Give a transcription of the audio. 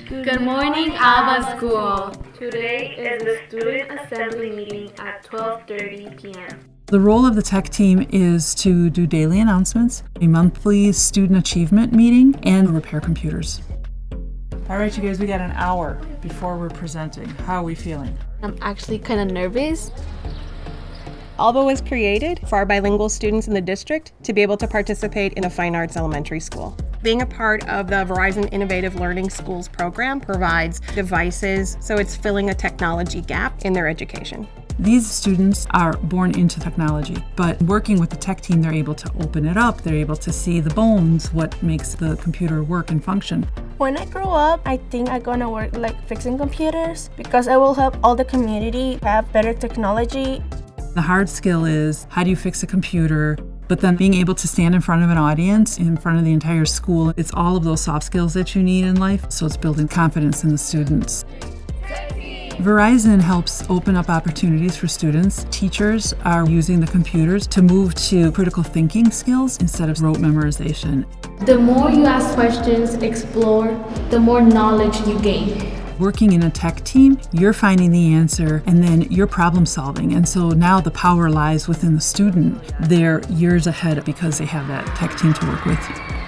Good morning, ALBA School. Today is the student assembly meeting at 12:30 p.m. The role of the tech team is to do daily announcements, a monthly student achievement meeting, and repair computers. All right, you guys, we got an hour before we're presenting. How are we feeling? I'm actually kind of nervous. ALBA was created for our bilingual students in the district to be able to participate in a fine arts elementary school. Being a part of the Verizon Innovative Learning Schools program provides devices, so it's filling a technology gap in their education. These students are born into technology, but working with the tech team, they're able to open it up. They're able to see the bones, what makes the computer work and function. When I grow up, I think I'm gonna work like fixing computers because I will help all the community have better technology. The hard skill is, how do you fix a computer? But then being able to stand in front of an audience, in front of the entire school, it's all of those soft skills that you need in life. So it's building confidence in the students. Verizon helps open up opportunities for students. Teachers are using the computers to move to critical thinking skills instead of rote memorization. The more you ask questions, explore, the more knowledge you gain. Working in a tech team, you're finding the answer and then you're problem solving. And so now the power lies within the student. They're years ahead because they have that tech team to work with.